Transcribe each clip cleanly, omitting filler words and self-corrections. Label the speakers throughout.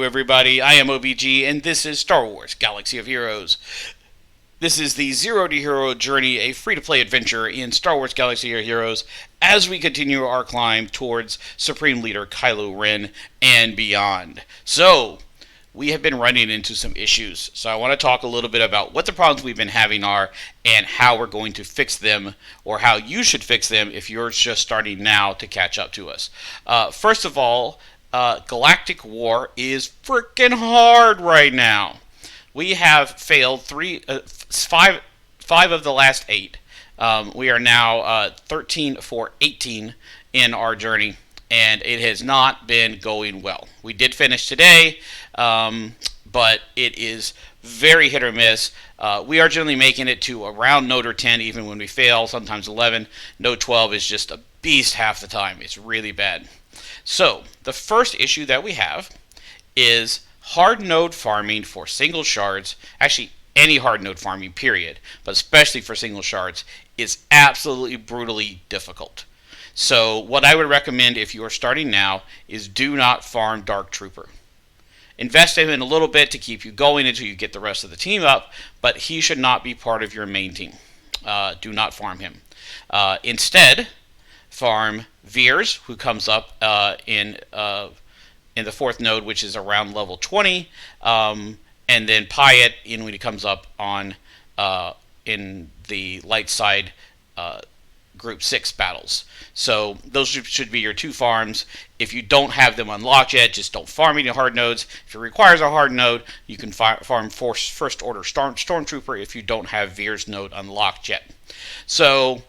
Speaker 1: Hello everybody, I am OBG and this is Star Wars Galaxy of Heroes. This is the Zero to Hero Journey, a free-to-play adventure in Star Wars Galaxy of Heroes as we continue our climb towards Supreme Leader Kylo Ren and beyond. So, we have been running into some issues, so I want to talk a little bit about what the problems we've been having are and how we're going to fix them, or how you should fix them if you're just starting now to catch up to us. First of all, Galactic War is freaking hard right now. We have failed five of the last 8. We are now 13 for 18 in our journey, and it has not been going well. We did finish today, but it is very hit or miss. We are generally making it to around node or 10 even when we fail, sometimes 11. Node 12 is just a beast half the time. It's really bad. So, the first issue that we have is hard node farming for single shards. Actually, any hard node farming, period, but especially for single shards, is absolutely brutally difficult. So, what I would recommend if you are starting now is do not farm Dark Trooper. Invest in him a little bit to keep you going until you get the rest of the team up, but he should not be part of your main team. Do not farm him. Instead, farm Veers, who comes up in the 4th node, which is around level 20, and then Piett when he comes up on in the light side Group 6 battles. So those should be your 2 farms. If you don't have them unlocked yet, just don't farm any hard nodes. If it requires a hard node, you can farm First Order Stormtrooper if you don't have Veers node unlocked yet. So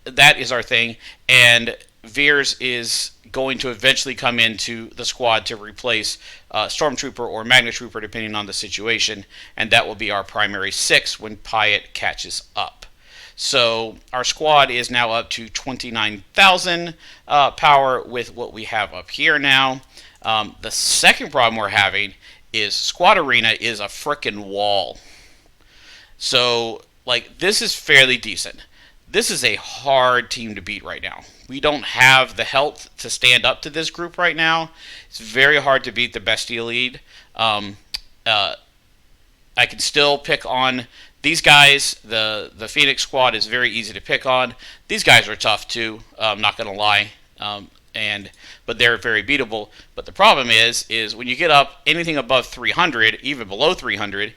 Speaker 1: that is our thing, and Veers is going to eventually come into the squad to replace Stormtrooper or Magna Trooper depending on the situation, and that will be our primary 6 when Piett catches up. So our squad is now up to 29,000 power with what we have up here now. The second problem we're having is Squad Arena is a frickin' wall. So, this is fairly decent. This is a hard team to beat right now. We don't have the health to stand up to this group right now. It's very hard to beat the Bestia lead. I can still pick on these guys. The Phoenix squad is very easy to pick on. These guys are tough too, I'm not going to lie. But they're very beatable. But the problem is when you get up anything above 300, even below 300,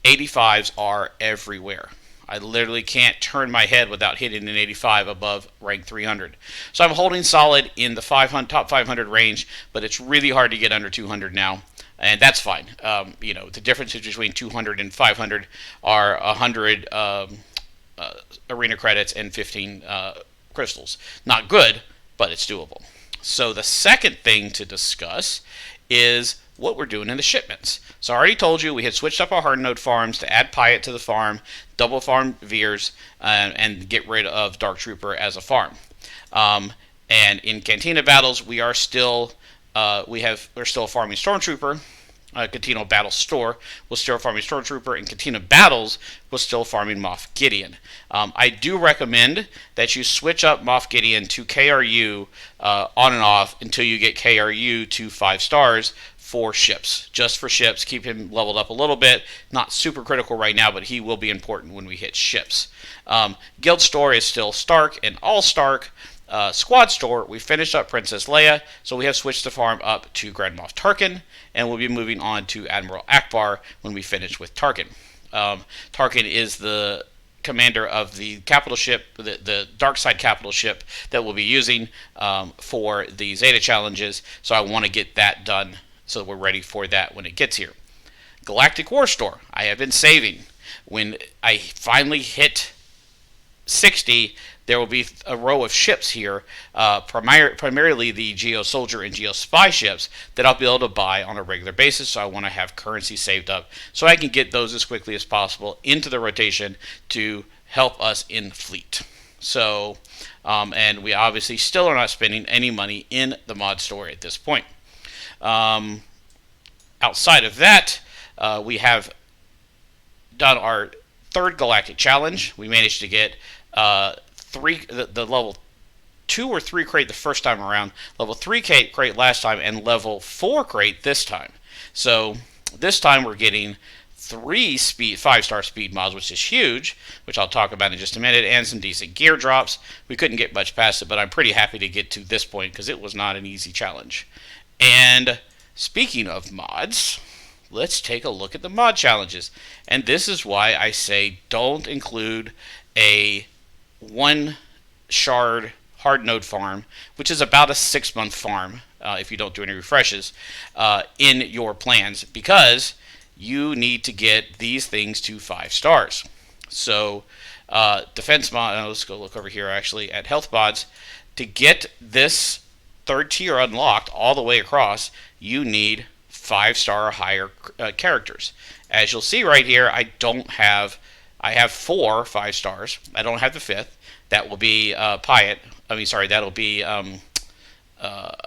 Speaker 1: 85s are everywhere. I literally can't turn my head without hitting an 85 above rank 300. So I'm holding solid in the top 500 range, but it's really hard to get under 200 now, and that's fine. The differences between 200 and 500 are 100 arena credits and 15 crystals. Not good, but it's doable. So the second thing to discuss is what we're doing in the shipments. So I already told you we had switched up our hard node farms to add Piett to the farm, double farm Veers, and get rid of Dark Trooper as a farm. And in Cantina battles, we are still we're still farming Stormtrooper. Cantina Battle Store was still farming Stormtrooper, and Cantina Battles was still farming Moff Gideon. I do recommend that you switch up Moff Gideon to KRU on and off until you get KRU to 5 stars for ships. Just for ships, keep him leveled up a little bit. Not super critical right now, but he will be important when we hit ships. Guild Store is still Stark and All Stark. Squad Store, we finished up Princess Leia, so we have switched the farm up to Grand Moff Tarkin, and we'll be moving on to Admiral Akbar when we finish with Tarkin. Tarkin is the commander of the capital ship, the dark side capital ship that we'll be using for the Zeta challenges, so I want to get that done so we're ready for that when it gets here. Galactic War Store, I have been saving. When I finally hit 60, there will be a row of ships here, primarily the Geo Soldier and Geo Spy ships that I'll be able to buy on a regular basis, so I want to have currency saved up so I can get those as quickly as possible into the rotation to help us in fleet. So, and we obviously still are not spending any money in the mod store at this point. Outside of that, we have done our 3rd Galactic Challenge. We managed to get the level 2 or 3 crate the first time around, level 3 crate last time, and level 4 crate this time. So this time we're getting 3 5-star speed mods, which is huge, which I'll talk about in just a minute, and some decent gear drops. We couldn't get much past it, but I'm pretty happy to get to this point because it was not an easy challenge. And speaking of mods, let's take a look at the mod challenges. And this is why I say don't include a 1 shard hard node farm, which is about a 6-month farm if you don't do any refreshes, in your plans, because you need to get these things to 5 stars. So defense mod, let's go look over here actually at health mods. To get this 3rd tier unlocked all the way across, you need 5-star or higher characters. As you'll see right here, I have 4 5 stars. I don't have the 5th. That will be Piett. That'll be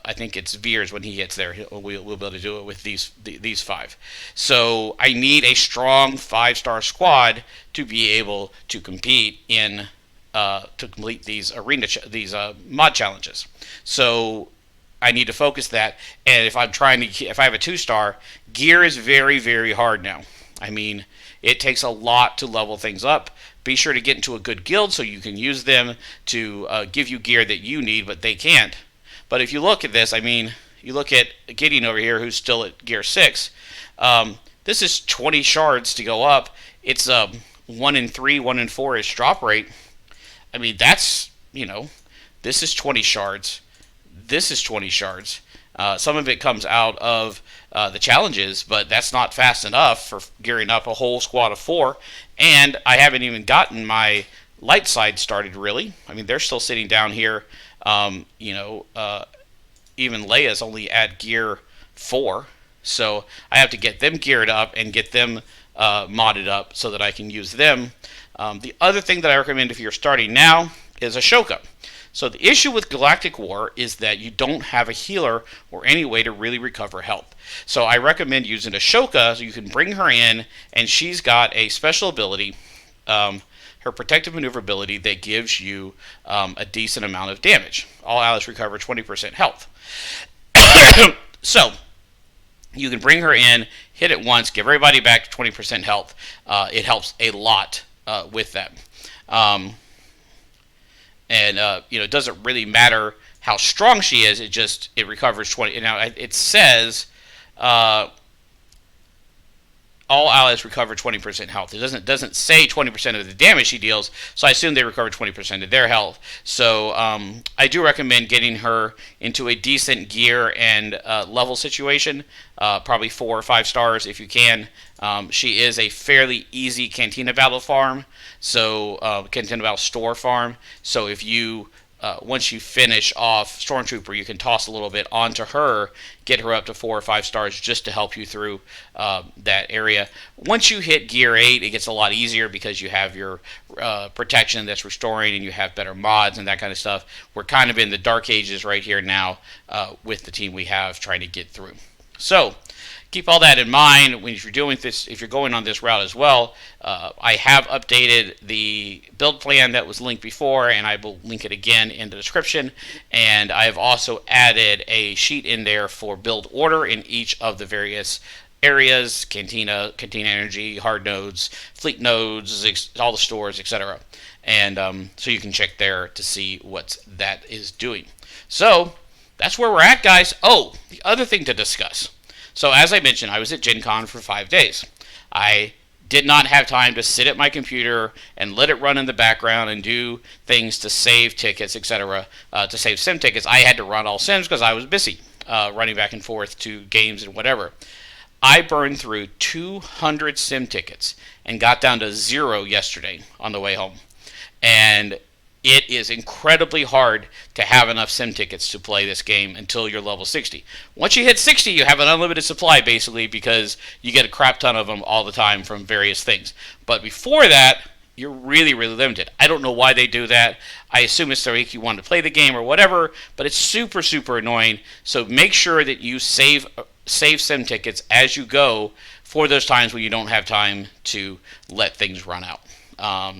Speaker 1: I think it's Veers when he gets there. We'll be able to do it with these 5. So I need a strong 5-star squad to be able to compete in to complete these mod challenges. So I need to focus that. And if I have a 2-star, gear is very, very hard now. I mean, it takes a lot to level things up. Be sure to get into a good guild so you can use them to give you gear that you need, but they can't. But if you look at this, I mean, you look at Gideon over here, who's still at gear 6. This is 20 shards to go up. It's 1 in 3, 1 in 4-ish drop rate. I mean, that's, this is 20 shards. This is 20 shards. Some of it comes out of the challenges, but that's not fast enough for gearing up a whole squad of 4. And I haven't even gotten my light side started, really. I mean, they're still sitting down here. Even Leia's only at gear 4. So I have to get them geared up and get them modded up so that I can use them. The other thing that I recommend if you're starting now is Ashoka. So the issue with Galactic War is that you don't have a healer or any way to really recover health. So I recommend using Ashoka so you can bring her in, and she's got a special ability, her protective maneuverability, that gives you a decent amount of damage. All allies recover 20% health. So you can bring her in, hit it once, give everybody back to 20% health. It helps a lot with that. It doesn't really matter how strong she is. It recovers 20. Now it says all allies recover 20% health. It doesn't say 20% of the damage she deals, so I assume they recover 20% of their health. So I do recommend getting her into a decent gear and level situation, probably 4 or 5 stars if you can. She is a fairly easy Cantina Battle farm, so Cantina Battle store farm. So if you once you finish off Stormtrooper, you can toss a little bit onto her, get her up to 4 or 5 stars just to help you through that area. Once you hit gear 8, it gets a lot easier because you have your protection that's restoring and you have better mods and that kind of stuff. We're kind of in the dark ages right here now with the team we have trying to get through. So keep all that in mind when you're doing this. If you're going on this route as well, I have updated the build plan that was linked before, and I will link it again in the description. And I have also added a sheet in there for build order in each of the various areas: Cantina Energy, hard nodes, fleet nodes, all the stores, etc. And so you can check there to see what that is doing. So that's where we're at, guys. Oh, the other thing to discuss. So as I mentioned, I was at Gen Con for 5 days. I did not have time to sit at my computer and let it run in the background and do things to save tickets, etc., to save sim tickets. I had to run all sims because I was busy running back and forth to games and whatever. I burned through 200 sim tickets and got down to 0 yesterday on the way home. And it is incredibly hard to have enough sim tickets to play this game until you're level 60. Once you hit 60, you have an unlimited supply, basically, because you get a crap ton of them all the time from various things. But before that, you're really, really limited. I don't know why they do that. I assume it's to make you want to play the game or whatever, but it's super, super annoying. So make sure that you save sim tickets as you go for those times when you don't have time to let things run out.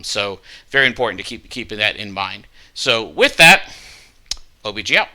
Speaker 1: So very important to keep keeping that in mind. So with that, OBG out.